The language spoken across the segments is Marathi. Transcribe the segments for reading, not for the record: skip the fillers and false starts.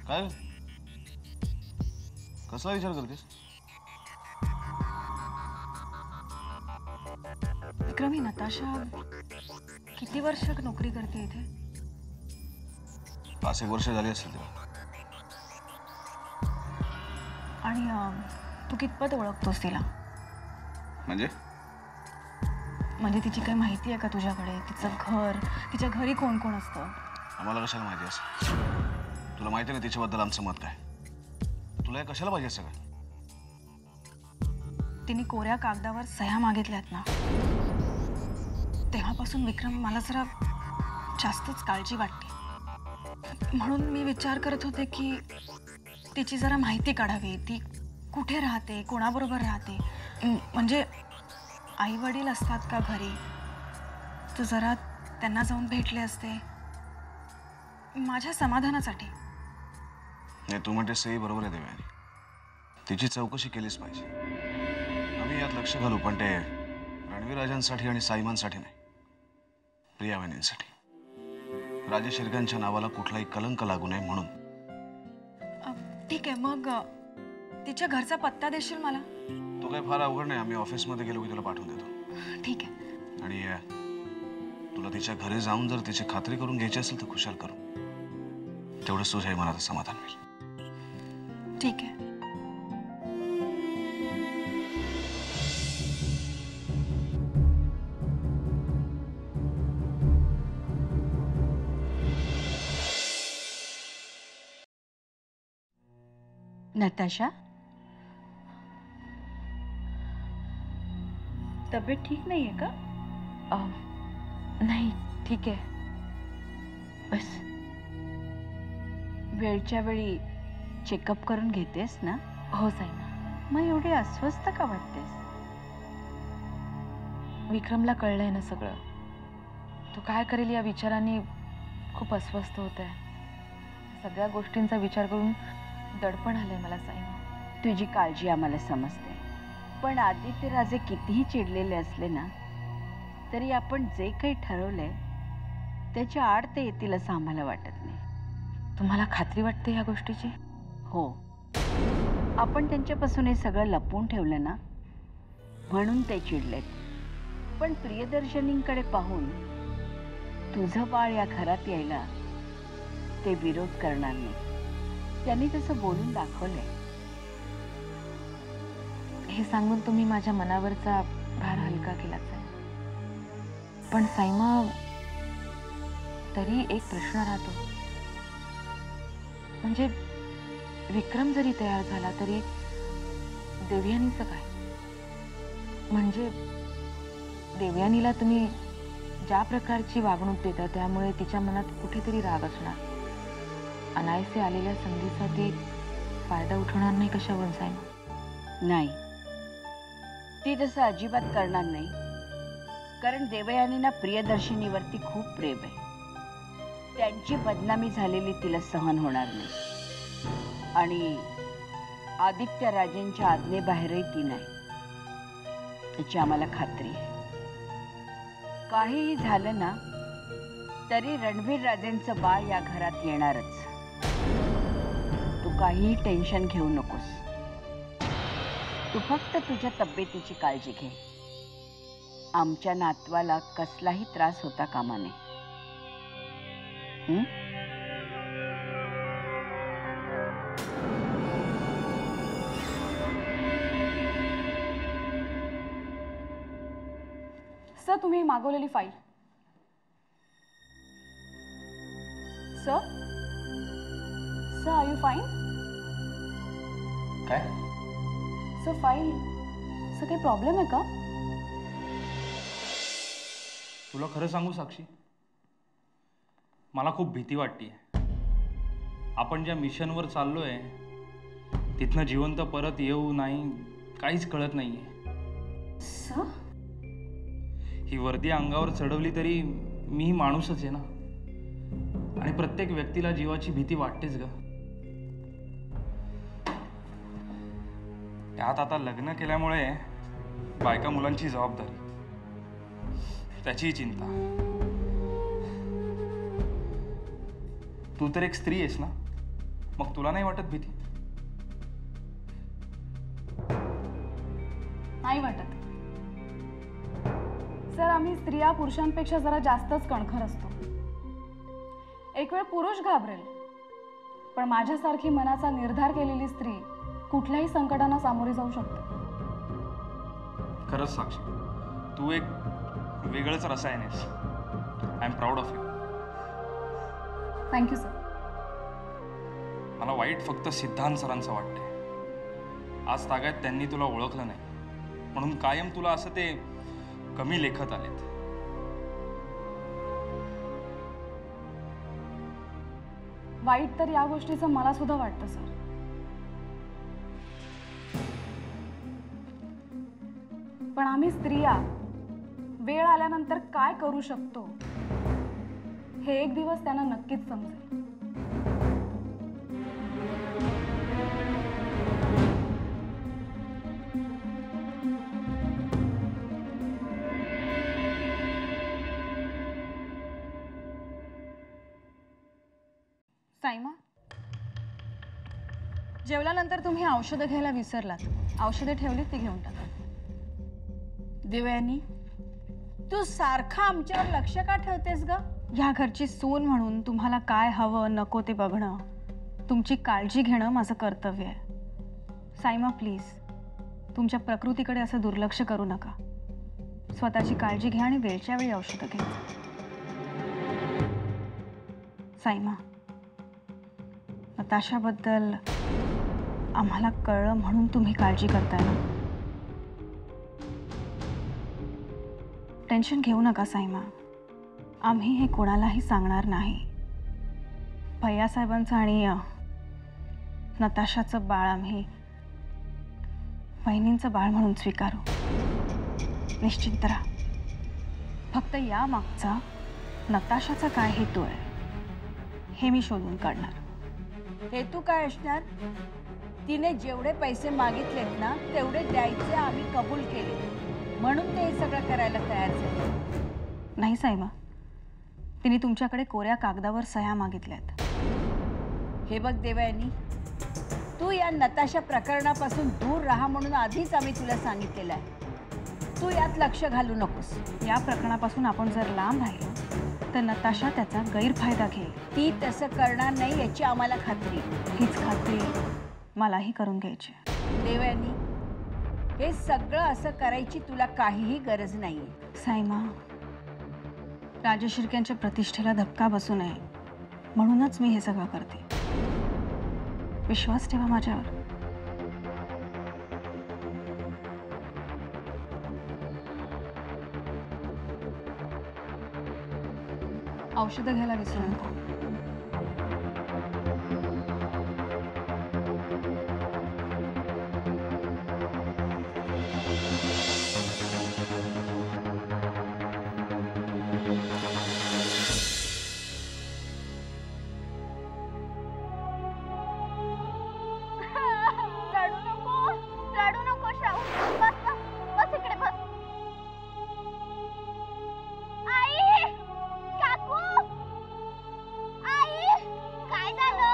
काय कसला विचार करतेस? विक्रम, ही नताशा किती वर्ष नोकरी करते इथे? 5-1 वर्ष झाली असतील तिला. आणि तू कितपत ओळखतोस तिला? म्हणजे म्हणजे तिची काही माहिती आहे का तुझ्याकडे? तिचं घर, तिच्या घरी कोण कोण असतं? आम्हाला कशाला माहिती असं? तुला माहिती ना तिच्याबद्दल आमचं मत काय? तुला हे कशाला पाहिजे सगळं? तिने कोऱ्या कागदावर सह्या मागितल्यात ना, तेव्हापासून विक्रम मला जरा जास्तच काळजी वाटते. म्हणून मी विचार करत होते की तिची जरा माहिती काढावी. ती कुठे राहते, कोणाबरोबर राहते, म्हणजे आई वडील असतात का घरी? तू जरा त्यांना जाऊन भेटले असते माझ्या समाधानासाठी. नाही, तू म्हणतेस सही बरोबर आहे देवयानी. तिची चौकशी केलीच पाहिजे. आम्ही यात लक्ष घालू, पण ते रणवीर राजांसाठी आणि साईमांसाठी नाही, प्रिया वहिनींसाठी. राजेश शिर्गांच्या नावाला कुठलाही कलंक लागू नये म्हणून. ठीक आहे, मग तिच्या घरचा पत्ता देशील मला? तो काही फार अवघड नाही. आम्ही ऑफिसमध्ये गेलो की तुला पाठवून देतो. ठीक आहे. आणि तुला तिच्या घरी जाऊन जर तिची खात्री करून घ्यायची असेल तर खुशाल करू. तेवढंच तुझ्याही मनाचं समाधान होईल. ठीक आहे. नताशा, तब्येत ठीक नाहीये का? नाही, ठीक आहे. बस वेळच्या वेळी चेकअप करून घेतेस ना? हो साईना. मग एवढी अस्वस्थ का वाटतेस? विक्रमला कळलंय ना सगळं. तो काय करेल या विचाराने खूप अस्वस्थ होत आहे. सगळ्या गोष्टींचा विचार करून दडपण आलंय मला साईना. तुझी काळजी आम्हाला समजते, पण आदित्य राजे कितीही चिडलेले असले ना तरी आपण जे काही ठरवलंय त्याच्या आड ते येतील असं आम्हाला वाटत नाही. तुम्हाला खात्री वाटते ह्या गोष्टीची? हो, आपण त्यांच्यापासून हे सगळं लपवून ठेवलं ना म्हणून ते चिडलेत. पण प्रियदर्शनींकडे पाहून तुझं बाळ या घरात यायला ते विरोध करणार नाही. त्यांनी तसं बोलून दाखवलंय. हे सांगून तुम्ही माझ्या मनावरचा भार हलका केलाच आहे. पण साईमा, तरी एक प्रश्न राहतो. म्हणजे विक्रम जरी तयार झाला तरी देवयानीचं काय? म्हणजे देवयानीला तुम्ही ज्या प्रकारची वागणूक देता त्यामुळे तिच्या मनात कुठेतरी राग असणार. अनायसे आलेल्या संधीचा ती फायदा उठवणार नाही कशावरून साईमा? नाही, ती तसं अजिबात करणार नाही. कारण देवयानीना प्रियदर्शनीवरती खूप प्रेम आहे. त्यांची बदनामी झालेली तिला सहन होणार नाही. आणि आदित्य राजेंच्या आज्ञेबाहेरही ती नाही, त्याची आम्हाला खात्री आहे. काहीही झालं ना तरी रणवीर राजेंचं बाळ या घरात येणारच. तू काहीही टेन्शन घेऊ नकोस. तू फक्त तुझ्या तब्येतीची काळजी घे. आमच्या नातवाला कसलाही त्रास होता कामा नये. सर, तुम्ही मागवलेली file. Sir, sir, are you fine? काय? सर, फाईल, सर, काही प्रॉब्लेम आहे का? तुला खरं सांगू साक्षी, मला खूप भीती वाटते. आपण ज्या मिशनवर चाललोय तिथनं जिवंत परत येऊ नाही काहीच कळत नाहीये. सर, ही वर्दी अंगावर चढवली तरी मी माणूसच आहे ना. आणि प्रत्येक व्यक्तीला जीवाची भीती वाटतेच ग. त्यात आता लग्न केल्यामुळे बायका मुलांची जबाबदारी, त्याची चिंता. तू तर एक स्त्री आहेस ना, मग तुला नाही वाटत भीती? नाही वाटत सर. आम्ही स्त्रिया पुरुषांपेक्षा जरा जास्तच कणखर असतो. एक वेळ पुरुष घाबरेल, पण माझ्यासारखी मनाचा निर्धार केलेली स्त्री कुठल्याही संकटांना सामोरी जाऊ शकते. खरंच साक्षी, तू एक वेगळंच रसायन आहेस. I am proud of you. Thank you sir. मला वाईट फक्त सिद्धांत सरांचं वाटतंय. आज तागायत त्यांनी तुला ओळखलं नाही म्हणून कायम तुला असं ते कमी लेखत आलेत. वाईट तर या गोष्टीचं मला सुद्धा वाटतं सर. पण आम्ही स्त्रिया वेळ आल्यानंतर काय करू शकतो हे एक दिवस त्यांना नक्कीच समजेल. साईमा, जेवल्यानंतर तुम्ही औषधं घ्यायला विसरलात. औषधं ठेवलीत ती घेऊन टाका. देवयानी, तू सारखं आमच्यावर लक्ष का ठेवतेस ग? ह्या घरची सून म्हणून तुम्हाला काय हवं नको ते बघणं, तुमची काळजी घेणं माझं कर्तव्य आहे. साईमा प्लीज, तुमच्या प्रकृतीकडे असं दुर्लक्ष करू नका. स्वतःची काळजी घ्या आणि वेळच्या वेळी औषधं घ्या. साईमा, नताशाबद्दल आम्हाला कळलं म्हणून तुम्ही काळजी करताय ना. टेन्शन घेऊ नका साईमा. आम्ही हे कोणालाही सांगणार नाही. भैयासाहेबांचं आणि नताशाचं बाळ आम्ही बहिणींचं बाळ म्हणून स्वीकारू. निश्चिंत राहा. फक्त या मागचा नताशाचा काय हेतू आहे हे मी शोधून काढणार. हेतू काय असणार? तिने जेवढे पैसे मागितलेत ना तेवढे द्यायचे आम्ही कबूल केले म्हणून ते सगळं करायला तयार झाले. नाही साईमा, तिने तुमच्याकडे कोऱ्या कागदावर सह्या मागितल्यात. हे बघ देवयानी, तू या नताशा प्रकरणापासून दूर राहा म्हणून आधीच आम्ही तुला सांगितलेलं आहे. तू यात लक्ष घालू नकोस. या प्रकरणापासून आपण जर लांब राहिलो तर नताशा त्याचा गैरफायदा घेईल. ती तसं करणार नाही याची आम्हाला खात्री. हीच खात्री मलाही करून घ्यायची. देवयानी, हे सगळं असं करायची तुला काहीही गरज नाहीये. साईमा, राजशिर्क्यांच्या प्रतिष्ठेला धक्का बसू नये म्हणूनच मी हे सगळं करते. विश्वास ठेवा माझ्यावर. औषधं घ्यायला विसरू नका. रडू नको शाहू. बस इकडे बस. आई, काकू, आई, काय झालं?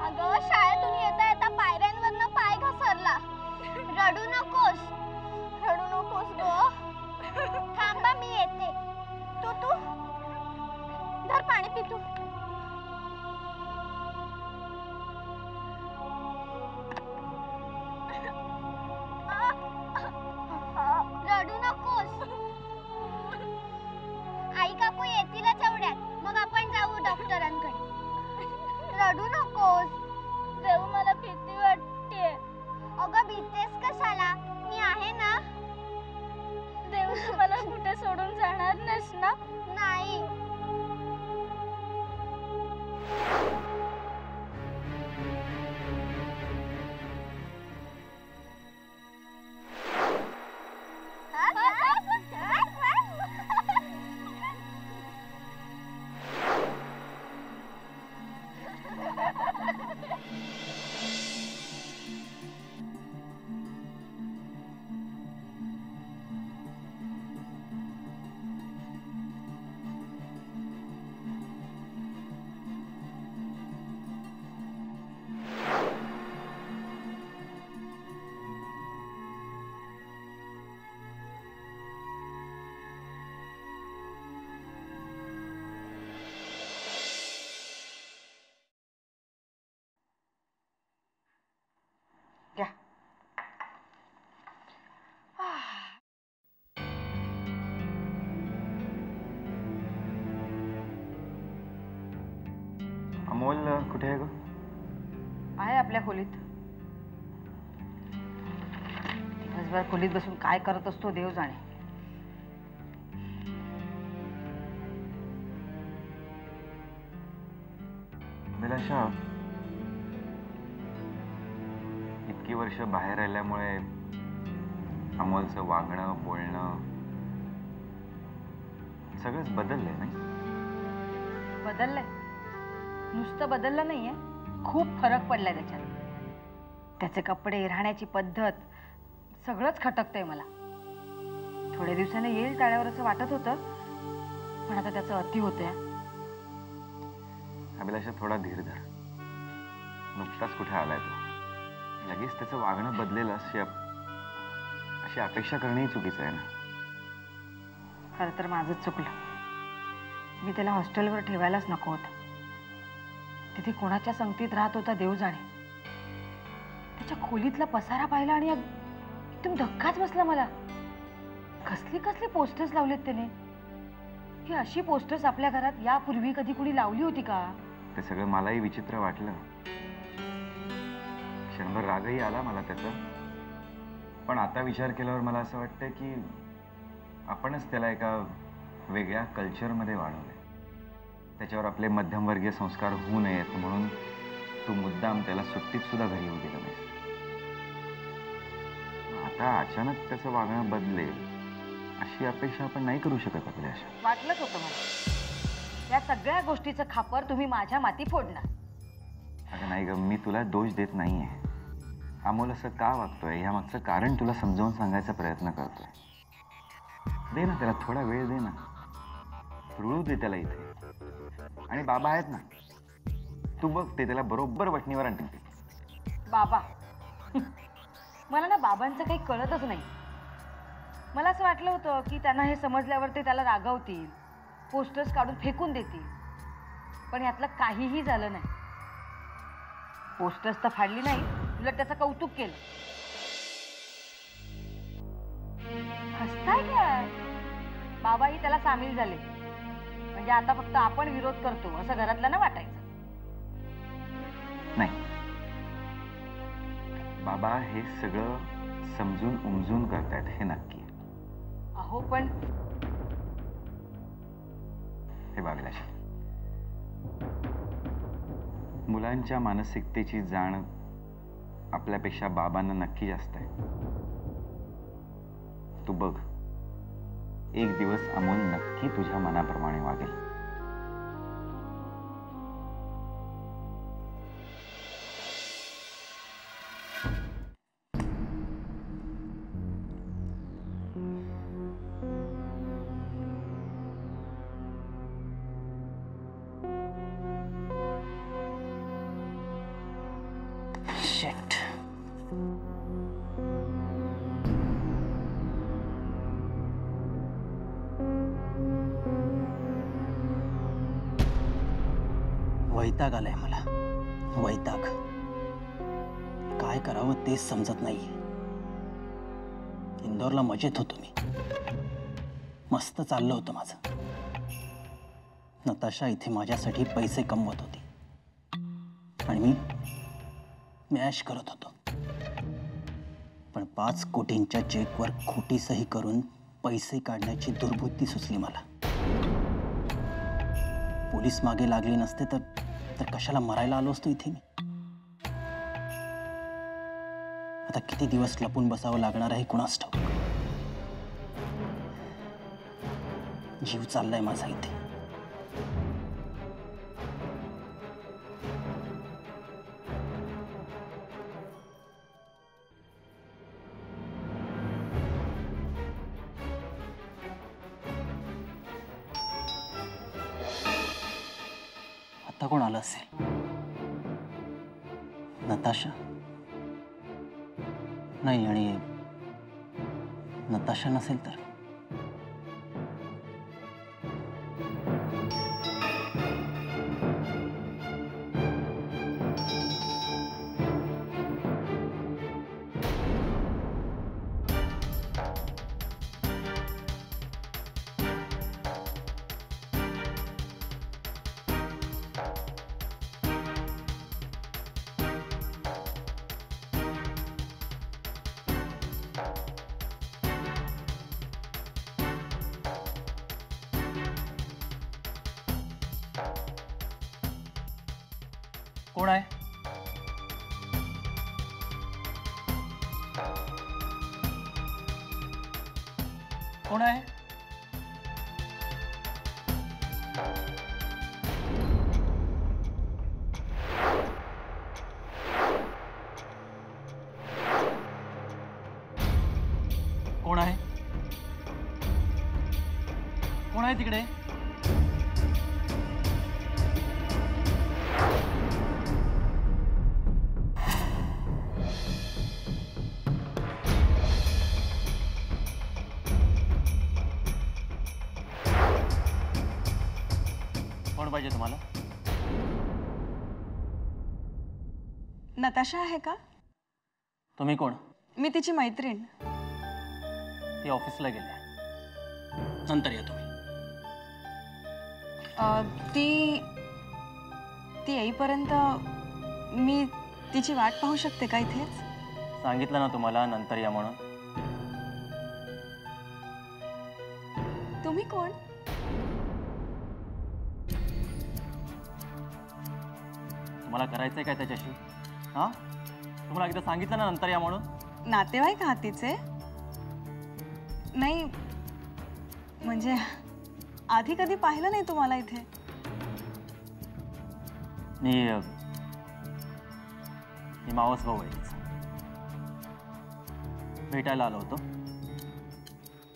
अगं, शाळेतून येता येता पायऱ्यांवरनं पाय घसरला. रडू नकोस गो. थांबा, मी येते. तू धर पाणी पी तू. रडू नकोस. आई काकू येतीलच एवढ्यात, मग आपण जाऊ डॉक्टरांकडे. रडू नकोस. देव, मला भीती वाटते. अगं, भीतेस कशाला? मी आहे ना. देव, तू मला कुठे सोडून जाणार नाहीस ना? नाही. कुठे आहे ग? आहे आपल्या खोलीत. दिवसभर खोलीत बसून काय करत असतो देव जाणे. अभिलाषा, इतकी वर्ष बाहेर राहिल्यामुळे अमोलचं वागणं बोलणं सगळंच बदललंय नाही? बदललंय. नुसतं बदललं नाहीये, खूप फरक पडलाय त्याच्यात. त्याचे कपडे, राहण्याची पद्धत सगळंच खटकतंय मला. थोड्या दिवसाने येईल टाळ्यावर असं वाटत होतं, पण आता त्याचं अति होतंय. अभिलाषा, थोडा धीर धर. नुकताच कुठे आलाय तो. लगेच त्याचं वागणं बदलेल अशी अपेक्षा करणंही चुकीचं आहे ना. खरं तर माझंच चुकलं. मी त्याला हॉस्टेलवर ठेवायलाच नको होतं. तिथे कोणाच्या संगतीत राहत होता देव जाणे. त्याच्या खोलीतला पसारा पाहिला आणि एकदम धक्काच बसला मला. कसली कसली पोस्टर्स लावलेत त्याने. ही अशी पोस्टर्स आपल्या घरात यापूर्वी कधी कुणी लावली होती का? ते सगळं मलाही विचित्र वाटलं. क्षणभर रागही आला मला त्याचा. पण आता विचार केल्यावर मला असं वाटतं की आपणच त्याला एका वेगळ्या कल्चरमध्ये वाढवले. त्याच्यावर आपले मध्यमवर्गीय संस्कार होऊ नयेत म्हणून तू मुद्दाम त्याला सुट्टीत सुद्धा घरी येऊ दिलं नाही. आता अचानक त्याचं वागणं बदलेल अशी अपेक्षा आपण नाही करू शकत आपल्या. अशा वाटलंच होतं मला. या सगळ्या गोष्टीचं खापर तुम्ही माझ्या माती फोडणार. अगं नाही ग, मी तुला दोष देत नाहीये. अमोल असं का वागतोय यामागचं कारण तुला समजावून सांगायचा प्रयत्न करतोय. दे ना त्याला थोडा वेळ, दे ना. रुळू दे त्याला इथे. आणि बाबा आहेत ना, तू बघ ते त्याला बरोबर वटणीवर आणतील. बाबा मला ना बाबांचं काही कळतच नाही. मला असं वाटलं होतं की त्यांना हे समजल्यावर ते त्याला रागवतील, पोस्टर्स काढून फेकून देतील. पण यातलं काहीही झालं नाही. पोस्टर्स तर फाडली नाही, उलट त्याचं कौतुक केलं. हसताय काय? बाबाही त्याला सामील झाले. म्हणजे आता फक्त आपण विरोध करतो असं घरातलं ना वाटायचं. नाही, बाबा हे सगळं समजून उमजून करतायत हे नक्की. अहो पण हे बागलाश, मुलांच्या मानसिकतेची जाण आपल्यापेक्षा बाबांना नक्की जास्त आहे. तू बघ, एक दिवस अमोल नक्की तुझ्या मनाप्रमाणे वागेल. Shit. वैताग आलाय मला. वैताग. काय करावं तेच समजत नाहीये. इंदोरला मजेत होतो मी. मस्त चाललं होतं माझं. नताशा इथे माझ्यासाठी पैसे कमवत होती आणि मी ऐश करत होतो. पण 5 कोटींच्या चेकवर खोटी सही करून पैसे काढण्याची दुर्बुद्धी सुचली मला. पोलीस मागे लागले नसते तर कशाला मरायला आलो असतो इथे मी. आता किती दिवस लपून बसावं लागणार आहे कुणास ठाऊक. जीव चाललाय माझा इथे. आता कोण आलं असेल? नताशा नाही. आणि नताशा नसेल तर कोण आहे? कोण आहे? कोण आहे? कोण आहे तिकडे? कोण पाहिजे तुम्हाला? नताशा आहे का? तुम्ही कोण? मी तिची मैत्रीण. ती ऑफिसला गेली. नंतर या तुम्ही. ती येईपर्यंत मी तिची वाट पाहू शकते का इथेच? सांगितलं ना तुम्हाला नंतर या म्हणून. तुम्ही कोण? तुम्हाला करायचंय काय त्याच्याशी? हा, तुम्हाला एकदा सांगितलं ना नंतर या म्हणून. नातेवाईक आहात तिचे? नाही म्हणजे आधी कधी पाहिलं नाही तुम्हाला इथे. मी मावस भाऊ आहे तिचा. भेटायला आलो होतो.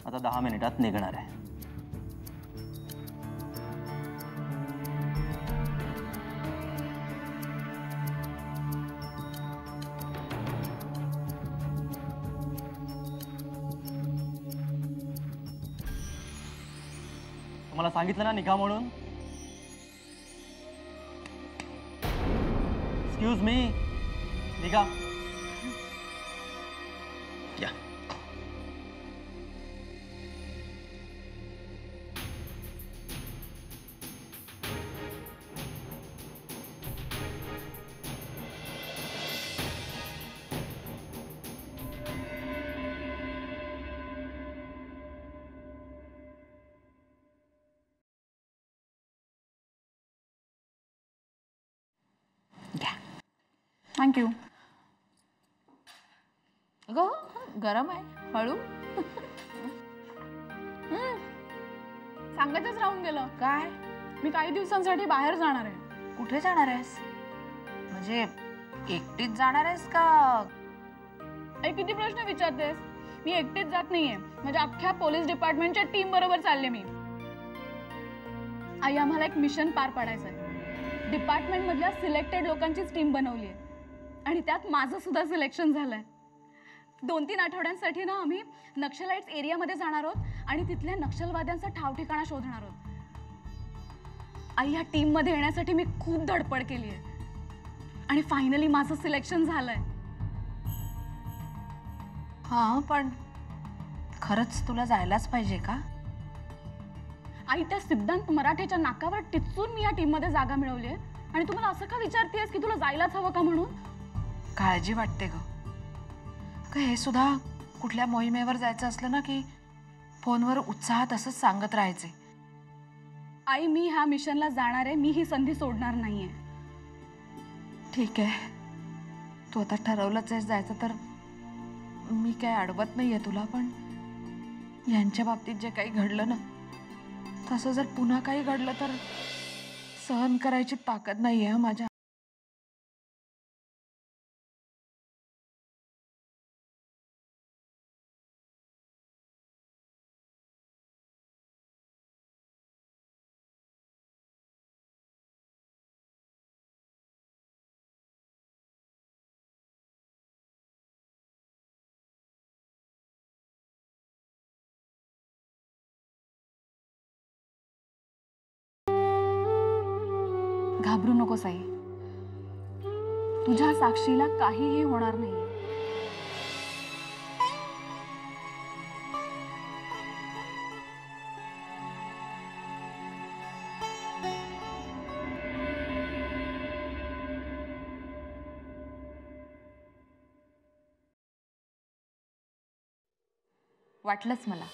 आता 10 मिनिटात निघणार आहे. तुम्हाला सांगितलं ना निघा म्हणून. एक्सक्यूज मी, निघा. या. थँक्यू. अगं गरम आहे, हळू. सांगायचंच राहून गेलं. काय? मी काही दिवसांसाठी बाहेर जाणार आहे. कुठे जाणार आहेस? म्हणजे एकटीच जाणार आहेस का? आई किती प्रश्न विचारतेस. मी एकटीच जात नाहीये. म्हणजे अख्ख्या पोलीस डिपार्टमेंटच्या टीम बरोबर चालले मी. आई आम्हाला एक मिशन पार पाडायचं आहे. डिपार्टमेंट मधल्या सिलेक्टेड लोकांचीच टीम बनवली आहे आणि त्यात माझं सुद्धा सिलेक्शन झालंय. 2-3 आठवड्यांसाठी ना आम्ही नक्षलाइट्स एरियामध्ये जाणार आहोत आणि तिथल्या नक्षलवाद्यांचा ठाव ठिकाणा शोधणार आहोत. आई ह्या टीम मध्ये येण्यासाठी मी खूप धडपड केली आहे आणि फायनली माझं सिलेक्शन झालंय. हां, पण खरंच तुला जायलाच पाहिजे का? आई त्या सिद्धांत मराठेच्या नाकावर टिचून मी या टीम मध्ये जागा मिळवली आहे आणि तुम्हाला असं का विचारतेस की तुला जायलाच हवं का म्हणून? काळजी वाटते ग. हे सुद्धा कुठल्या मोहिमेवर जायचं असलं ना की फोनवर उत्साहात असंच सांगत राहायचे. आई मी ह्या मिशनला जाणार आहे. मी ही संधी सोडणार नाहीये. ठीक आहे, तू आता ठरवलंच आहेस जायचं तर मी काय अडवत नाहीये तुला. पण यांच्या बाबतीत जे काही घडलं ना, तसं जर पुन्हा काही घडलं तर सहन करायची ताकद नाहीये माझ्या. घाबरू नकोस आई. तुझ्या साक्षीला काहीही होणार नाही. वाटलंच मला.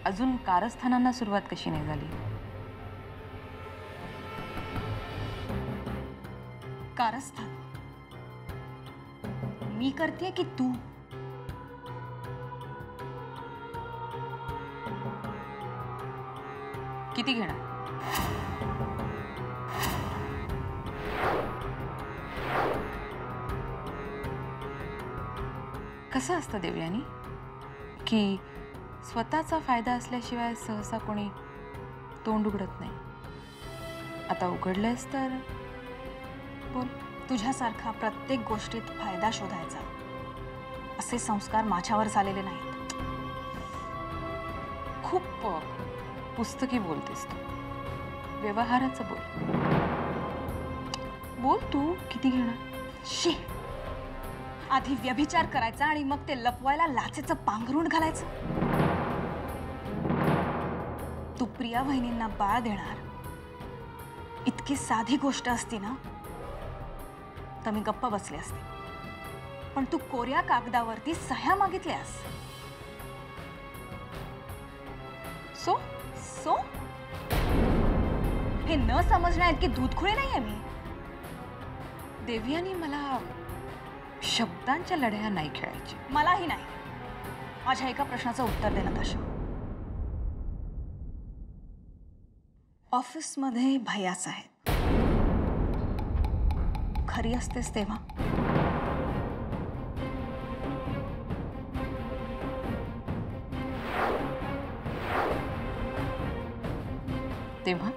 अजून कारस्थानांना सुरुवात कशी नाही झाली? कारस्थान मी करते की तू? किती घेणार? कसं असतं देवयानी की स्वतःचा फायदा असल्याशिवाय सहसा कोणी तोंड उघडत नाही. आता उघडलेस तर बोल. तुझ्यासारखा प्रत्येक गोष्टीत फायदा शोधायचा असे संस्कार माझ्यावर झालेले नाहीत. खूप पुस्तकी बोलतेस तू. व्यवहाराचं बोल. बोल तू किती घेणार? शी, आधी व्यभिचार करायचा आणि मग ते लपवायला लाचेचं पांघरूण घालायचं. तू प्रिया वहिनींना बाळ देणार इतकी साधी गोष्ट असती ना तर मी गप्प बसले असते. पण तू कोऱ्या कागदावरती सह्या मागितल्यास. सो सो हे न समजण्या इतकी दूधखुळी नाहीये मी. देवयानी मला शब्दांच्या लढ्या नाही खेळायची. मलाही नाही. माझ्या एका प्रश्नाचं उत्तर दे नताशा. ऑफिसमध्ये भैया साहेब खरी असतेस तेव्हा? तेव्हा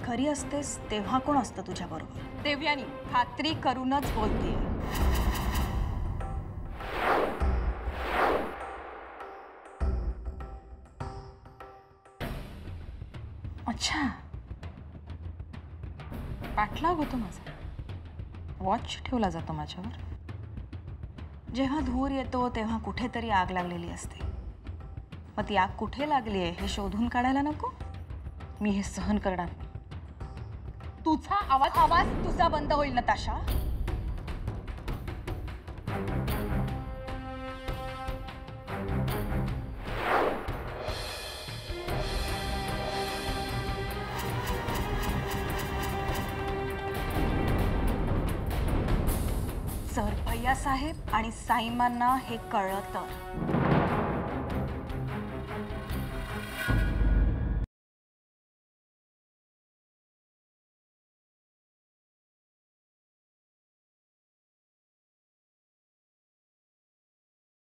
खरी असतेस तेव्हा कोण असतं तुझ्या बरोबर? देवयानी, खात्री करूनच बोलतेय. अच्छा, पाठलाग होतो माझा. वॉच ठेवला जातो माझ्यावर. जेव्हा धूर येतो तेव्हा कुठेतरी आग लागलेली असते. मग ती आग कुठे लागली आहे हे शोधून काढायला नको? मी हे सहन करणार नाही. तुझा आवाज तुझा बंद होईल नताशा. जर भैया साहेब आणि साईमांना हे कळलं तर